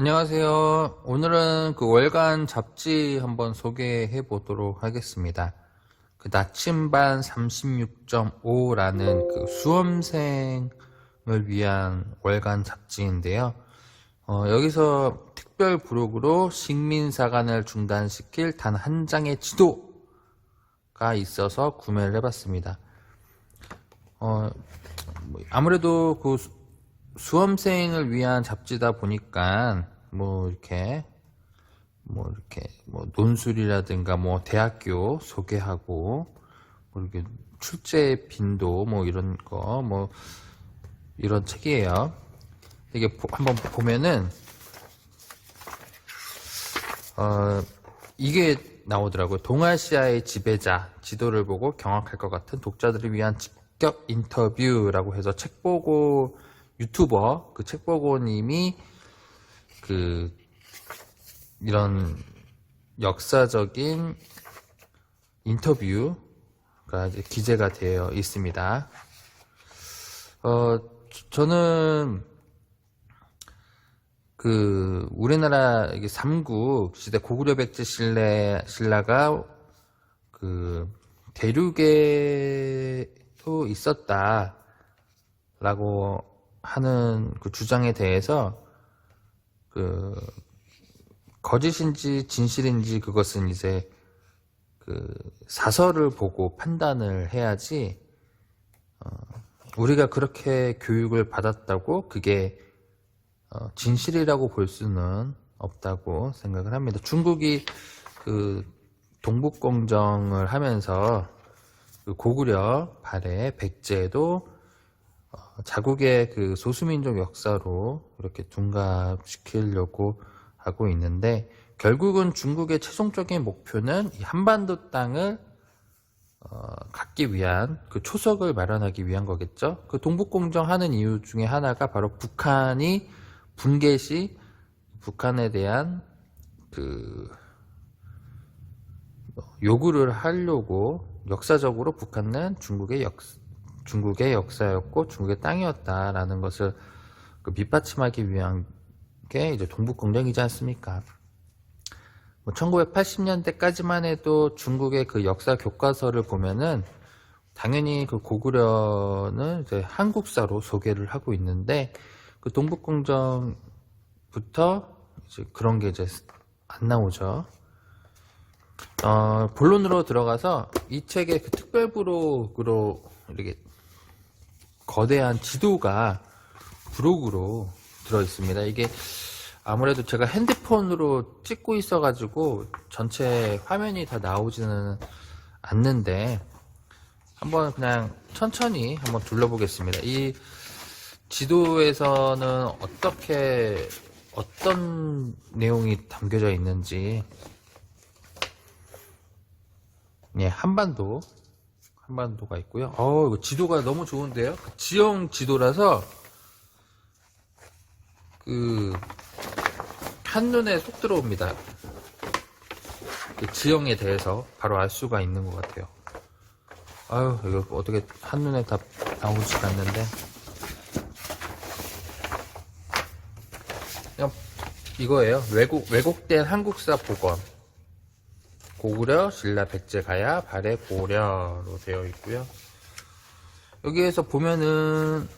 안녕하세요. 오늘은 그 월간 잡지 한번 소개해 보도록 하겠습니다. 그 나침반 36.5라는 그 수험생을 위한 월간 잡지인데요. 여기서 특별 부록으로 식민사관을 중단시킬 단 한 장의 지도가 있어서 구매를 해봤습니다. 아무래도 그 수험생을 위한 잡지다 보니까 이렇게 논술이라든가 대학교 소개하고 이렇게 출제 빈도 이런 거 이런 책이에요. 이게 한번 보면은 이게 나오더라고요. 동아시아의 지배자, 지도를 보고 경악할 것 같은 독자들을 위한 직격 인터뷰라고 해서 책보고 유튜버 그 책보고님이 이런 역사적인 인터뷰가 이제 기재가 되어 있습니다. 저는 우리나라 삼국 시대 고구려 백제 신라가 대륙에도 있었다라고 하는 그 주장에 대해서 거짓인지 진실인지 그것은 이제 사설을 보고 판단을 해야지, 우리가 그렇게 교육을 받았다고 그게 진실이라고 볼 수는 없다고 생각을 합니다. 중국이 동북공정을 하면서 고구려, 발해, 백제도 자국의 소수민족 역사로 이렇게 둔갑시키려고 하고 있는데, 결국은 중국의 최종적인 목표는 이 한반도 땅을 갖기 위한 초석을 마련하기 위한 거겠죠. 동북공정 하는 이유 중에 하나가 바로 북한이 분계 시 북한에 대한 요구를 하려고, 역사적으로 북한은 중국의 역사였고 중국의 땅이었다라는 것을 밑받침하기 위한 게 이제 동북공정이지 않습니까? 1980년대까지만 해도 중국의 역사 교과서를 보면은 당연히 고구려는 이제 한국사로 소개를 하고 있는데, 동북공정부터 이제 그런 게 이제 안 나오죠. 본론으로 들어가서 이 책의 특별부록으로 이렇게 거대한 지도가 부록으로 들어 있습니다. 이게 아무래도 제가 핸드폰으로 찍고 있어 가지고 전체 화면이 다 나오지는 않는데, 한번 그냥 천천히 한번 둘러보겠습니다. 이 지도에서는 어떤 내용이 담겨져 있는지. 한반도가 있고요. 이거 지도가 너무 좋은데요? 지형 지도라서 한눈에 쏙 들어옵니다. 지형에 대해서 바로 알 수가 있는 것 같아요. 이거 어떻게 한눈에 다 나오지 않는데. 그냥 이거예요. 왜곡된 한국사 복원. 고구려, 신라, 백제, 가야, 발해, 고려로 되어 있고요. 여기에서 보면은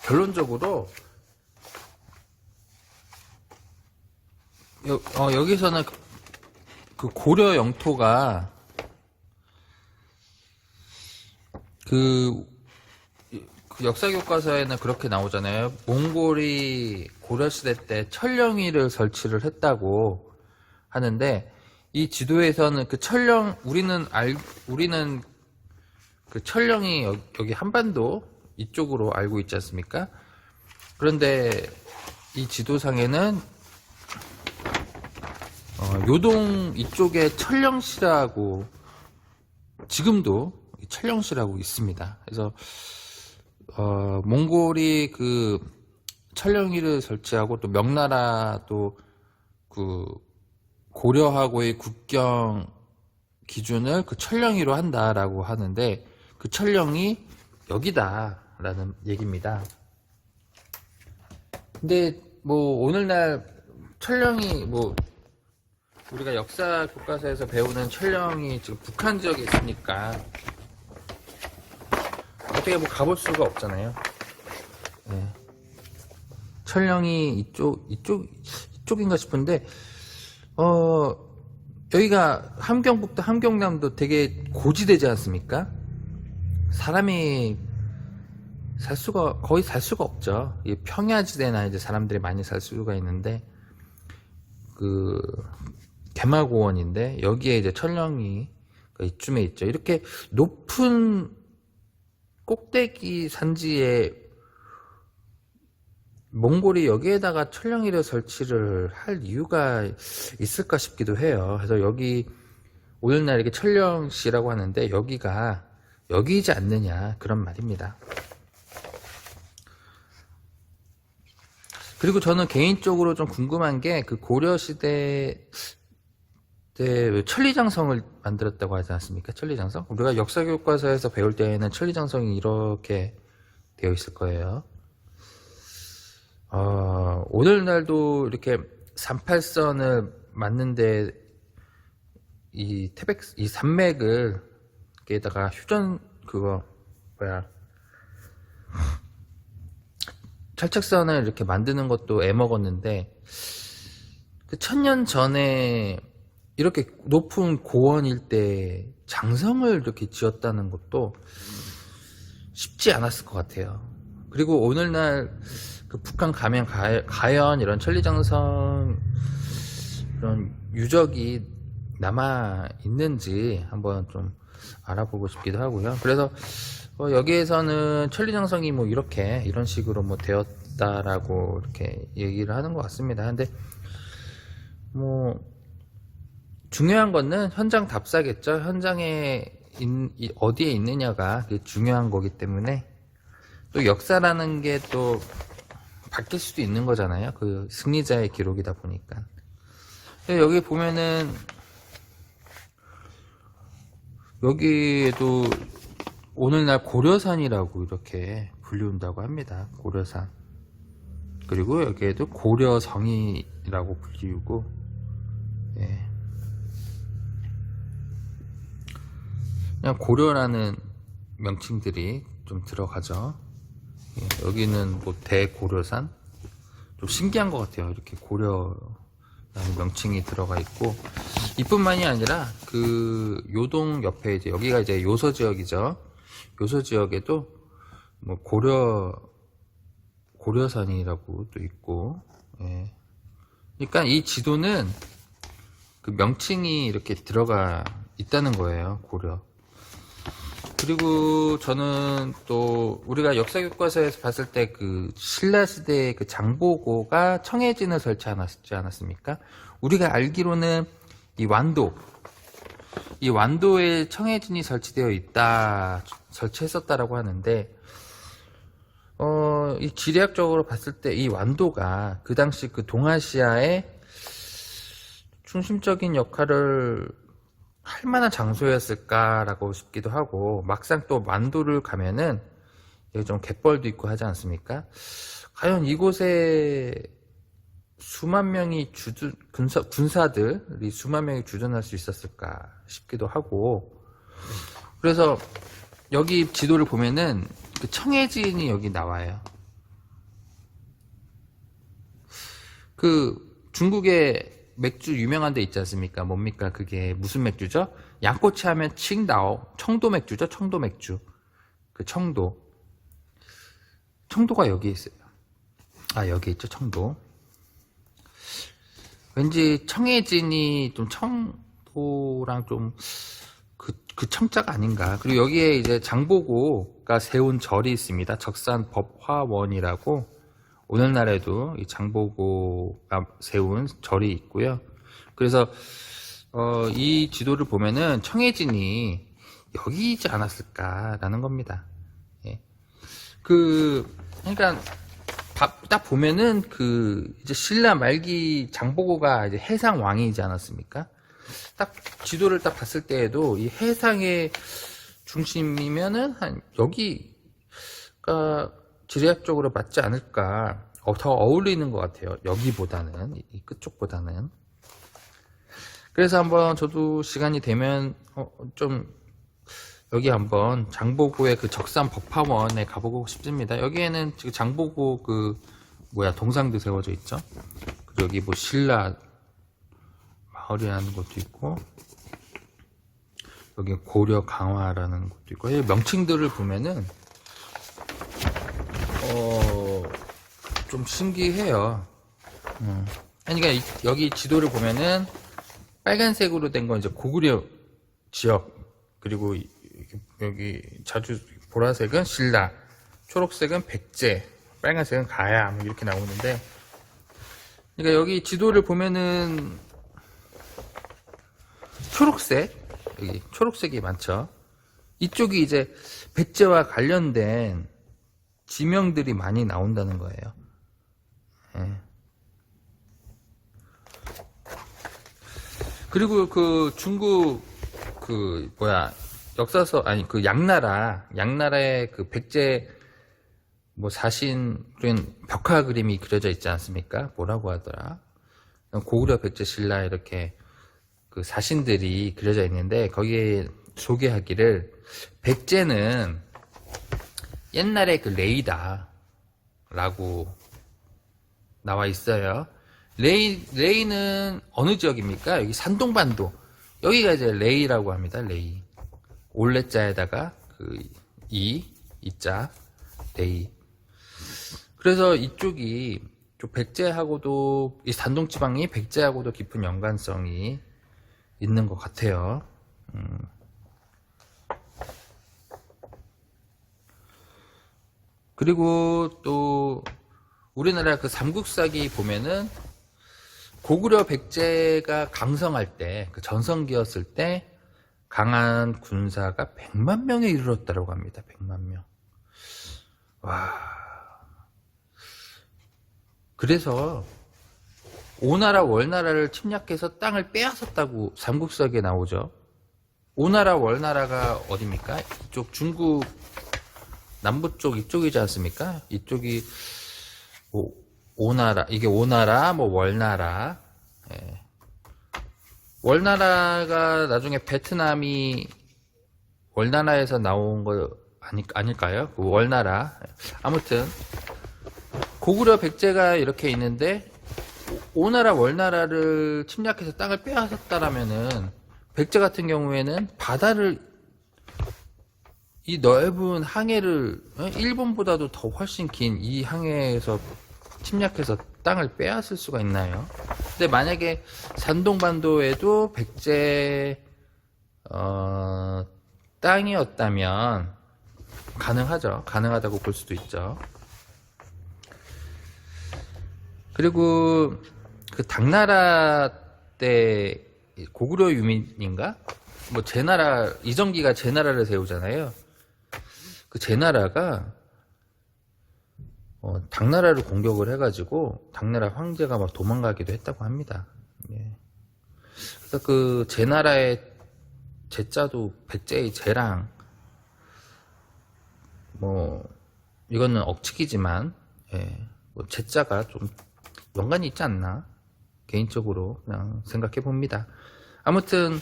결론적으로 여기서는 고려 영토가 역사 교과서에는 그렇게 나오잖아요. 몽골이 고려시대 때 철령이를 설치를 했다고 하는데, 이 지도에서는 우리는 철령이 여기 한반도 이쪽으로 알고 있지 않습니까? 그런데 이 지도상에는 요동 이쪽에 철령시라고, 지금도 철령시라고 있습니다. 그래서 몽골이 철령이를 설치하고, 또 명나라도 고려하고의 국경 기준을 그 천령이로 한다라고 하는데 그 천령이 여기다라는 얘기입니다. 근데 뭐 오늘날 천령이 뭐 우리가 역사 교과서에서 배우는 천령이 지금 북한 지역에 있으니까 어떻게 뭐 가볼 수가 없잖아요. 네. 천령이 이쪽인가 싶은데 여기가 함경북도 함경남도 되게 고지되지 않습니까? 사람이 거의 살 수가 없죠. 이 평야지대나 이제 사람들이 많이 살 수가 있는데 그 개마고원인데 여기에 이제 천령이 이쯤에 있죠. 이렇게 높은 꼭대기 산지에 몽골이 여기에다가 천령이를 설치를 할 이유가 있을까 싶기도 해요. 그래서 여기 오늘날 이렇게 천령시라고 하는데 여기가 여기이지 않느냐 그런 말입니다. 그리고 저는 개인적으로 좀 궁금한 게 그 고려시대 때 천리장성을 만들었다고 하지 않습니까? 천리장성? 우리가 역사교과서에서 배울 때에는 천리장성이 이렇게 되어 있을 거예요. 오늘날도 이렇게 38선을 맞는데 이 산맥을 여기에다가 휴전 철책선을 이렇게 만드는 것도 애먹었는데 그 1000년 전에 이렇게 높은 고원일 때 장성을 이렇게 지었다는 것도 쉽지 않았을 것 같아요. 그리고 오늘날 그 북한 가면 과연 이런 천리장성 이런 유적이 남아 있는지 한번 좀 알아보고 싶기도 하고요. 그래서 여기에서는 천리장성이 뭐 이런 식으로 뭐 되었다라고 이렇게 얘기를 하는 것 같습니다. 근데 뭐 중요한 거는 현장 답사겠죠. 현장에 어디에 있느냐가 중요한 거기 때문에 또 역사라는 게 또 바뀔 수도 있는 거잖아요. 그 승리자의 기록이다 보니까. 여기 보면은 여기에도 오늘날 고려산이라고 이렇게 불리운다고 합니다. 고려산. 그리고 여기에도 고려성이라고 불리우고, 예. 그냥 고려라는 명칭들이 좀 들어가죠. 예, 여기는 뭐 대고려산. 좀 신기한 것 같아요. 이렇게 고려라는 명칭이 들어가 있고, 이뿐만이 아니라 그 요동 옆에 이제 여기가 이제 요서 지역이죠. 요서 지역에도 뭐 고려산이라고 또 있고, 예. 그러니까 이 지도는 그 명칭이 이렇게 들어가 있다는 거예요. 고려. 그리고 저는 또 우리가 역사교과서에서 봤을 때 그 신라시대의 그 장보고가 청해진을 설치하지 않았습니까? 우리가 알기로는 이 완도에 청해진이 설치했었다라고 하는데, 이 지리학적으로 봤을 때 이 완도가 그 당시 그 동아시아의 중심적인 역할을 할 만한 장소였을까라고 싶기도 하고, 막상 또 완도를 가면은 여기 좀 갯벌도 있고 하지 않습니까? 과연 이곳에 수만 명이 군사들이 수만 명이 주둔할 수 있었을까 싶기도 하고, 그래서 여기 지도를 보면은 그 청해진이 여기 나와요. 그 중국의 맥주 유명한 데 있지 않습니까? 뭡니까? 그게 무슨 맥주죠? 양꼬치 하면 칭다오, 청도 맥주죠? 청도 맥주. 그 청도가 여기 있어요. 여기 있죠, 청도. 왠지 청해진이 좀 청도랑 좀 그 청자가 아닌가. 그리고 여기에 이제 장보고가 세운 절이 있습니다. 적산법화원이라고. 오늘날에도 이 장보고가 세운 절이 있고요. 그래서 이 지도를 보면은 청해진이 여기이지 않았을까라는 겁니다. 예. 그러니까 딱 보면은 이제 신라 말기 장보고가 이제 해상 왕이지 않았습니까? 딱 지도를 딱 봤을 때에도 이 해상의 중심이면은 한 여기가 지리학적으로 맞지 않을까. 더 어울리는 것 같아요. 여기보다는, 이 끝쪽보다는. 그래서 한번 저도 시간이 되면 좀 여기 한번 장보고의 그 적산 법화원에 가보고 싶습니다. 여기에는 지금 장보고 동상도 세워져 있죠. 그리고 여기 뭐 신라 마을이라는 것도 있고, 여기 고려 강화라는 것도 있고, 여기 명칭들을 보면은 좀 신기해요. 그러니까 여기 지도를 보면은 빨간색으로 된 건 이제 고구려 지역, 그리고 여기 자주 보라색은 신라, 초록색은 백제, 빨간색은 가야, 뭐 이렇게 나오는데, 그러니까 여기 지도를 보면은 여기 초록색이 많죠. 이쪽이 이제 백제와 관련된 지명들이 많이 나온다는 거예요. 예. 그리고 중국 역사서, 아니 양나라의 백제 사신 그런 벽화 그림이 그려져 있지 않습니까? 뭐라고 하더라? 고구려, 백제, 신라 이렇게 사신들이 그려져 있는데, 거기에 소개하기를 백제는 옛날에 레이다 라고 나와 있어요. 레이는 어느 지역입니까? 여기 산동반도. 여기가 이제 레이라고 합니다. 레이. 올레자에다가 이자, 레이. 그래서 이쪽이 백제하고도, 이 산동지방이 백제하고도 깊은 연관성이 있는 것 같아요. 그리고 또 우리나라 삼국사기 보면은 고구려 백제가 강성할 때, 전성기였을 때 강한 군사가 100만 명에 이르렀다고 합니다. 100만 명. 와. 그래서 오나라 월나라를 침략해서 땅을 빼앗았다고 삼국사기에 나오죠. 오나라 월나라가 어디입니까? 이쪽 중국 남부 쪽 이쪽이지 않습니까? 이쪽이 오나라, 이게 오나라, 월나라. 예. 월나라가 나중에 베트남이 월나라에서 나온 거 아닐까요? 월나라. 아무튼 고구려 백제가 이렇게 있는데, 오나라 월나라를 침략해서 땅을 빼앗았다라면은 백제 같은 경우에는 이 넓은 항해를, 일본보다도 더 훨씬 긴 이 항해에서 침략해서 땅을 빼앗을 수가 있나요? 근데 만약에 산동반도에도 백제 땅이었다면 가능하죠. 가능하다고 볼 수도 있죠. 그리고 당나라 때 고구려 유민인가? 제나라, 이정기가 제나라를 세우잖아요. 제나라가 당나라를 공격을 해가지고 당나라 황제가 도망가기도 했다고 합니다. 예. 그래서 제나라의 제자도 백제의 제랑 이거는 억측이지만, 예, 제자가 좀 연관이 있지 않나, 개인적으로 그냥 생각해 봅니다. 아무튼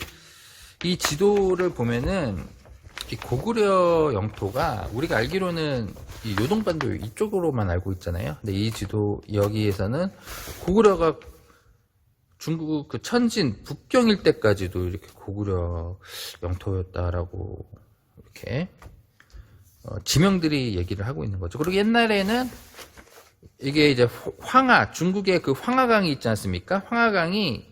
이 지도를 보면은 이 고구려 영토가 우리가 알기로는 이 요동반도 이쪽으로만 알고 있잖아요. 근데 이 지도 여기에서는 고구려가 중국 천진 북경 일대까지도 이렇게 고구려 영토였다라고 이렇게 지명들이 얘기를 하고 있는 거죠. 그리고 옛날에는 이게 이제 중국의 황하강이 있지 않습니까? 황하강이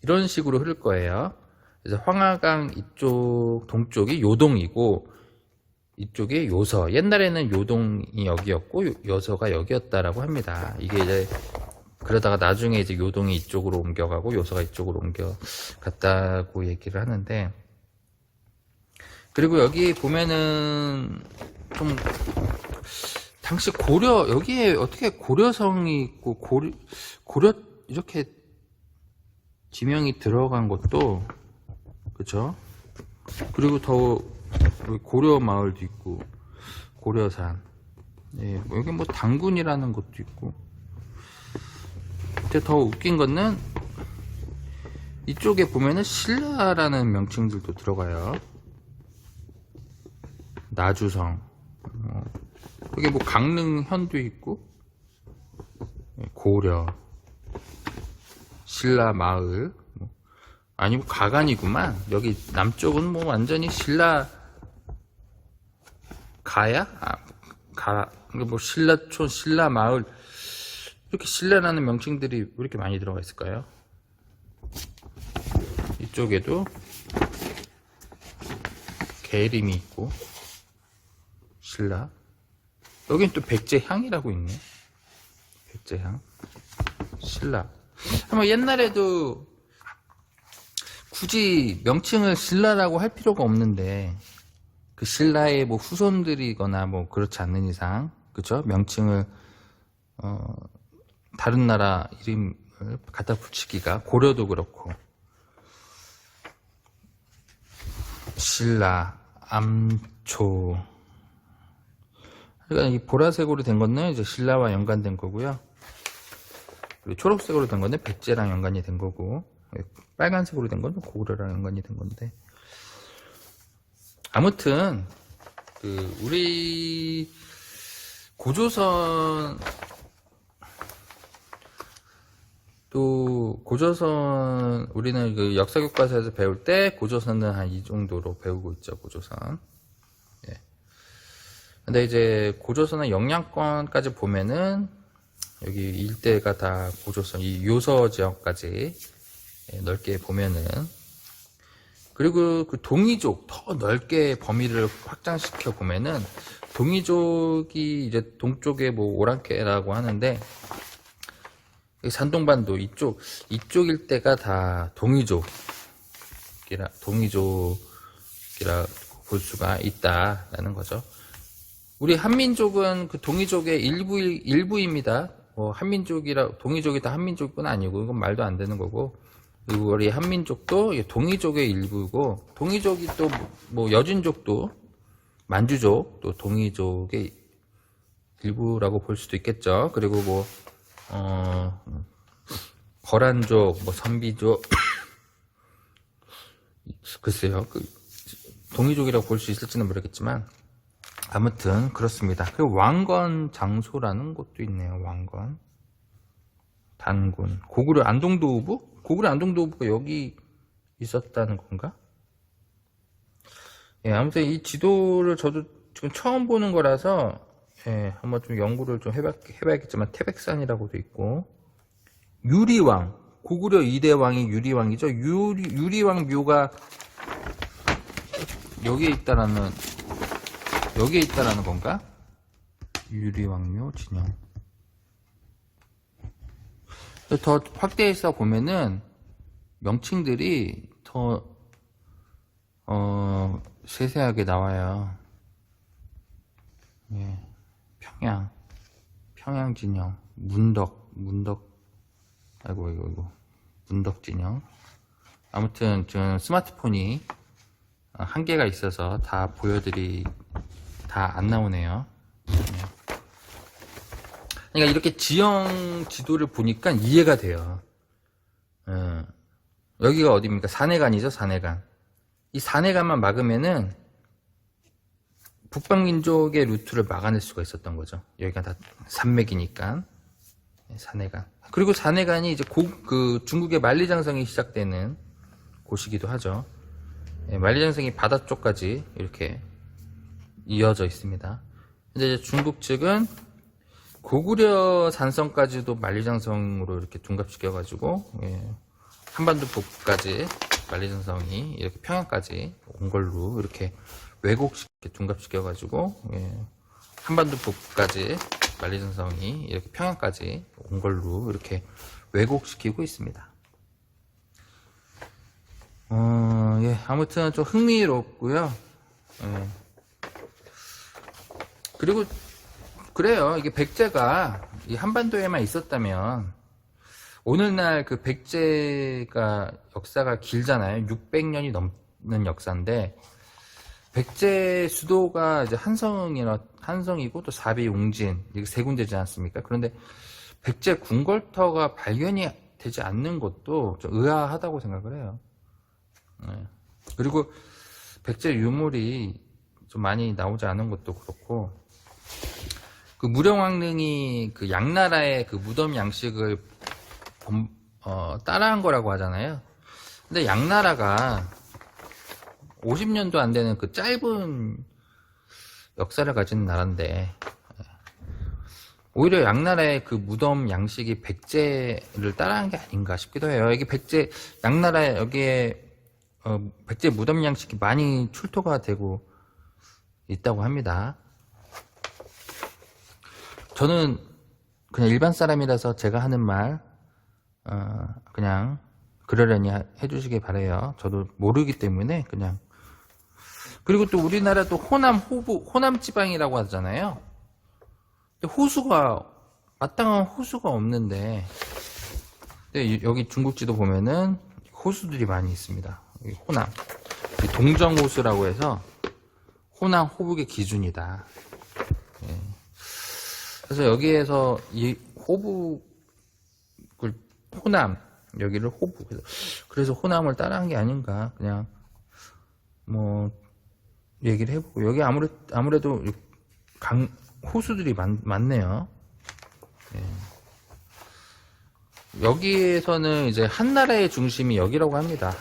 이런 식으로 흐를 거예요. 그래서 황하강 이쪽 동쪽이 요동이고 이쪽이 요서. 옛날에는 요동이 여기였고 요서가 여기였다라고 합니다. 이게 이제 그러다가 나중에 이제 요동이 이쪽으로 옮겨가고 요서가 이쪽으로 옮겨갔다고 얘기를 하는데, 그리고 여기 보면은 좀 당시 고려, 여기에 어떻게 고려성이 있고, 고려, 이렇게 지명이 들어간 것도, 그쵸? 그리고 더, 고려 마을도 있고, 고려산. 예, 여기 뭐 당군이라는 것도 있고. 근데 더 웃긴 거는, 이쪽에 보면은 신라라는 명칭들도 들어가요. 나주성. 여기 뭐 강릉현도 있고, 고려, 신라 마을, 아니고 가간이구만. 여기 남쪽은 뭐 완전히 신라 가야? 뭐 신라촌, 신라 마을, 이렇게 신라라는 명칭들이 왜 이렇게 많이 들어가 있을까요? 이쪽에도 계림이 있고, 신라. 여긴 또 백제향이라고 있네. 백제향. 신라. 아마 옛날에도 굳이 명칭을 신라라고 할 필요가 없는데, 그 신라의 뭐 후손들이거나 뭐 그렇지 않는 이상, 그쵸? 명칭을, 다른 나라 이름을 갖다 붙이기가, 고려도 그렇고, 신라, 암초. 그러니까 이 보라색으로 된 거는 이제 신라와 연관된 거고요. 그리고 초록색으로 된 거는 백제랑 연관이 된 거고, 빨간색으로 된 거는 고구려랑 연관이 된 건데. 아무튼, 우리 고조선, 우리는 그 역사 교과서에서 배울 때 고조선은 한 이 정도로 배우고 있죠, 고조선. 예. 근데 이제 고조선의 영향권까지 보면은 여기 일대가 다 고조선, 이 요서 지역까지 넓게 보면은, 그리고 그 동이족 더 넓게 범위를 확장시켜 보면은 동이족이 이제 동쪽에 뭐 오랑캐라고 하는데, 산동반도 이쪽 일대가 다 동이족이라 볼 수가 있다라는 거죠. 우리 한민족은 그 동이족의 일부입니다. 뭐 동이족이 다 한민족은 아니고, 이건 말도 안 되는 거고. 그리고 우리 한민족도 동이족의 일부고, 동이족이 또 뭐 여진족도, 만주족, 또 동이족의 일부라고 볼 수도 있겠죠. 그리고 뭐 거란족, 뭐 선비족, 글쎄요, 동이족이라고 볼 수 있을지는 모르겠지만, 아무튼 그렇습니다. 그리고 왕건 장소라는 곳도 있네요. 왕건, 단군, 고구려 안동도읍부? 고구려 안동도읍부가 여기 있었다는 건가? 예, 아무튼 이 지도를 저도 지금 처음 보는 거라서, 예, 한번 좀 연구를 좀 해봐야겠지만, 태백산이라고도 있고, 유리왕, 고구려 2대 왕이 유리왕이죠. 유리왕 묘가 여기에 있다라는 건가? 유리왕 묘 진영. 더 확대해서 보면은 명칭들이 더 세세하게 나와요. 예. 평양 진영, 문덕, 아이고, 문덕 진영. 아무튼 지금 스마트폰이 한계가 있어서 다 안 나오네요. 그러니까 이렇게 지형 지도를 보니까 이해가 돼요. 여기가 어디입니까? 산해관이죠, 산해관. 이 산해관만 막으면은 북방민족의 루트를 막아낼 수가 있었던 거죠. 여기가 다 산맥이니까. 산해관. 그리고 산해관이 이제 중국의 만리장성이 시작되는 곳이기도 하죠. 만리장성이 바다 쪽까지 이렇게 이어져 있습니다. 근데 이제 중국 측은 고구려 산성까지도 만리장성으로 이렇게 둔갑시켜가지고, 한반도 북까지 만리장성이 이렇게 평양까지 온 걸로 이렇게 왜곡시켜 둔갑시켜가지고, 한반도 북까지 만리장성이 이렇게 평양까지 온 걸로 이렇게 왜곡시키고 있습니다. 아무튼 좀 흥미롭고요. 그리고 그래요. 이게 백제가 이 한반도에만 있었다면, 오늘날 그 백제가 역사가 길잖아요. 600년이 넘는 역사인데, 백제 수도가 이제 한성이고 또 사비, 웅진, 이게 세 군데지 않습니까? 그런데 백제 궁궐터가 발견이 되지 않는 것도 좀 의아하다고 생각을 해요. 네. 그리고 백제 유물이 좀 많이 나오지 않은 것도 그렇고, 그 무령왕릉이 그 양나라의 그 무덤 양식을 따라한 거라고 하잖아요. 근데 양나라가 50년도 안 되는 그 짧은 역사를 가진 나라인데, 오히려 양나라의 그 무덤 양식이 백제를 따라한 게 아닌가 싶기도 해요. 이게 양나라에 여기에 백제 무덤 양식이 많이 출토가 되고 있다고 합니다. 저는 그냥 일반 사람이라서 제가 하는 말 그냥 그러려니 해주시기 바래요. 저도 모르기 때문에 그냥. 그리고 또 우리나라도 호남 지방이라고 하잖아요. 근데 마땅한 호수가 없는데, 근데 여기 중국지도 보면은 호수들이 많이 있습니다. 여기 호남, 동정호수라고 해서 호남 호북의 기준이다. 예. 그래서 여기에서 이 호남, 여기를 호북, 그래서 호남을 따라한 게 아닌가, 그냥 뭐 얘기를 해보고. 여기 아무래도 호수들이 많네요. 예. 여기에서는 이제 한나라의 중심이 여기라고 합니다.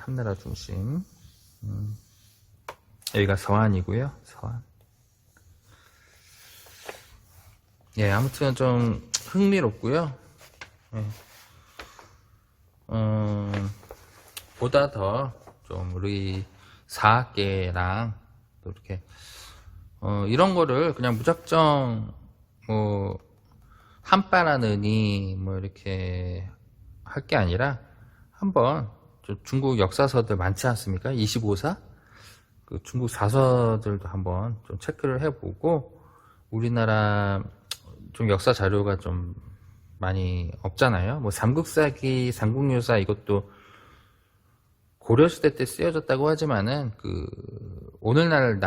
한나라 중심. 여기가 서안이고요. 서안. 예, 아무튼 좀 흥미롭고요. 예. 보다 더 좀 우리 사학계랑 또 이렇게 이런 거를 그냥 무작정 뭐 한바라느니 뭐 이렇게 할 게 아니라, 한번 중국 역사서들 많지 않습니까? 25사? 그 중국 사서들도 한번 좀 체크를 해보고, 우리나라 좀 역사 자료가 좀 많이 없잖아요. 뭐 삼국사기, 삼국유사 이것도 고려시대 때 쓰여졌다고 하지만은 오늘날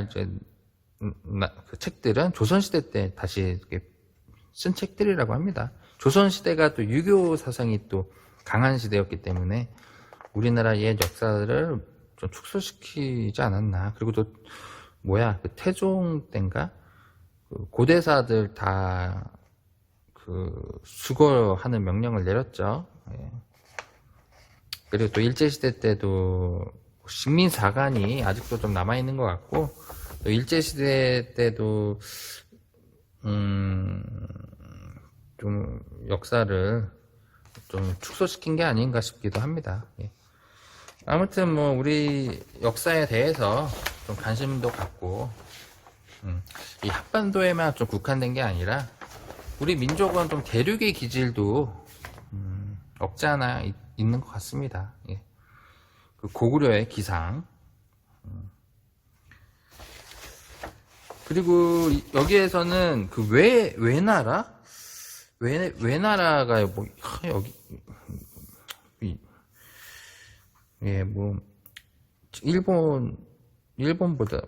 이제 그 책들은 조선시대 때 다시 쓴 책들이라고 합니다. 조선시대가 또 유교 사상이 또 강한 시대였기 때문에 우리나라 옛 역사를 좀 축소시키지 않았나. 그리고 또 그 태종 때인가 고대사들 다 수거하는 명령을 내렸죠. 예. 그리고 또 일제시대 때도 식민사관이 아직도 좀 남아있는 것 같고, 또 일제시대 때도 좀 역사를 좀 축소시킨 게 아닌가 싶기도 합니다. 예. 아무튼 뭐 우리 역사에 대해서 좀 관심도 갖고, 이 한반도에만 좀 국한된 게 아니라 우리 민족은 좀 대륙의 기질도 없지 않아 있는 것 같습니다. 예. 그 고구려의 기상. 그리고 여기에서는 그 외나라가 뭐 여기 예, 뭐 일본보다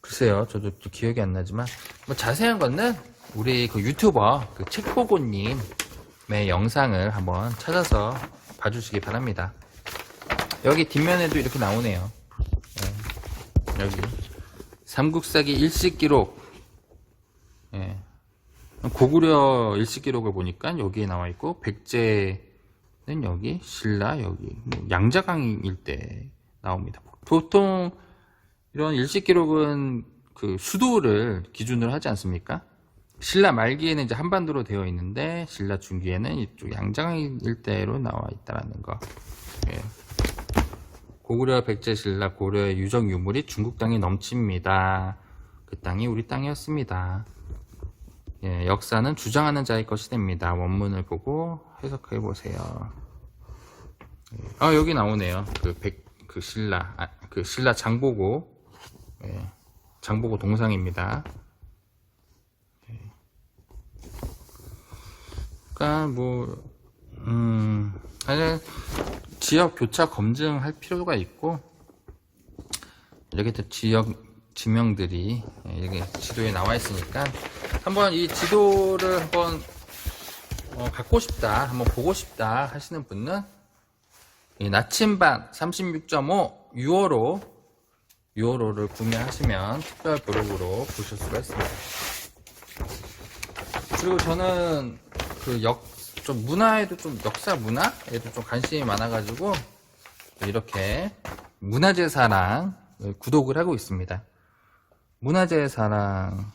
글쎄요, 저도 기억이 안 나지만 뭐 자세한 거는 우리 그 유튜버 그 책보고님의 영상을 한번 찾아서 봐주시기 바랍니다. 여기 뒷면에도 이렇게 나오네요. 예, 여기 삼국사기 일식기록, 예, 고구려 일식기록을 보니까 여기에 나와 있고, 백제는 여기, 신라 여기, 양자강 일대 나옵니다. 보통 이런 일식기록은 그 수도를 기준으로 하지 않습니까? 신라 말기에는 이제 한반도로 되어 있는데, 신라 중기에는 이쪽 양자강 일대로 나와 있다는 거. 예. 고구려, 백제, 신라, 고려의 유적 유물이 중국 땅에 넘칩니다. 그 땅이 우리 땅이었습니다. 예, 역사는 주장하는 자의 것이 됩니다. 원문을 보고 해석해 보세요. 예. 여기 나오네요. 신라 장보고, 예, 장보고 동상입니다. 그러니까 아니, 지역 교차 검증할 필요가 있고, 이렇게 또 지역 지명들이 이렇게 지도에 나와 있으니까 한번 이 지도를 한번 갖고 싶다, 한번 보고 싶다 하시는 분은 이 나침반 36.5 유어로를 구매하시면 특별 브록으로 보실 수가 있습니다. 그리고 저는 좀 문화에도 좀 역사 문화에도 좀 관심이 많아가지고 이렇게 문화재사랑 구독을 하고 있습니다. 문화재사랑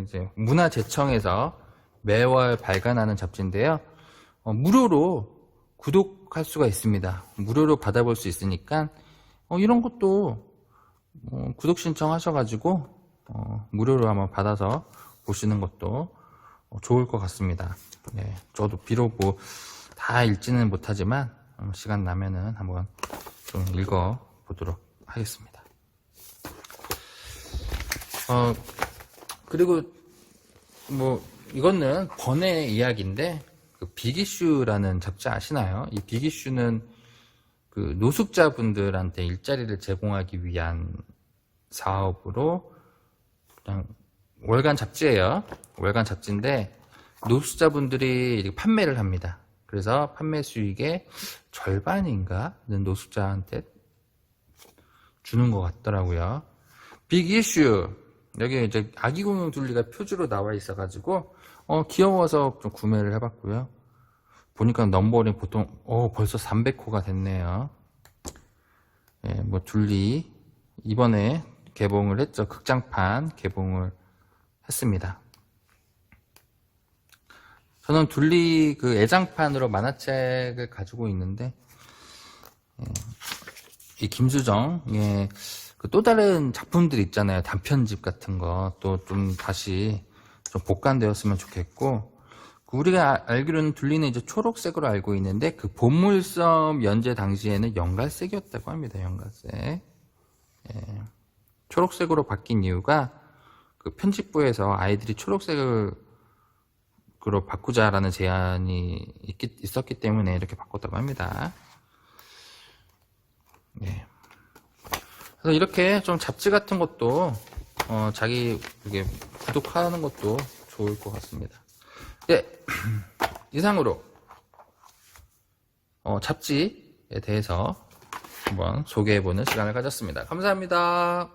이제 문화재청에서 매월 발간하는 잡지인데요. 무료로 구독할 수가 있습니다. 무료로 받아볼 수 있으니까 이런 것도 구독 신청하셔가지고 무료로 한번 받아서 보시는 것도 좋을 것 같습니다. 네, 저도 비록 다 읽지는 못하지만 시간 나면은 한번 좀 읽어 보도록 하겠습니다. 그리고 이거는 번외 이야기인데 빅이슈라는 잡지 아시나요? 이 빅이슈는 노숙자분들한테 일자리를 제공하기 위한 사업으로 그냥 월간 잡지예요. 월간 잡지인데 노숙자분들이 판매를 합니다. 그래서 판매 수익의 절반인가는 노숙자한테 주는 것 같더라고요. 빅 이슈, 여기 이제 아기공룡 둘리가 표지로 나와 있어가지고 귀여워서 좀 구매를 해봤고요. 보니까 넘버링 보통 벌써 300호가 됐네요. 예, 둘리 이번에 개봉을 했죠. 극장판 개봉을 했습니다. 저는 둘리 애장판으로 만화책을 가지고 있는데 이 김수정의 또 다른 작품들 있잖아요. 단편집 같은 거 또 좀 다시 좀 복간되었으면 좋겠고, 우리가 알기로는 둘리는 이제 초록색으로 알고 있는데 보물섬 연재 당시에는 연갈색이었다고 합니다. 연갈색. 예. 초록색으로 바뀐 이유가 편집부에서 아이들이 초록색으로 바꾸자라는 제안이 있었기 때문에 이렇게 바꿨다고 합니다. 예. 그래서 이렇게 좀 잡지 같은 것도 자기 이게 구독하는 것도 좋을 것 같습니다. 네, 이상으로 잡지에 대해서 한번 소개해보는 시간을 가졌습니다. 감사합니다.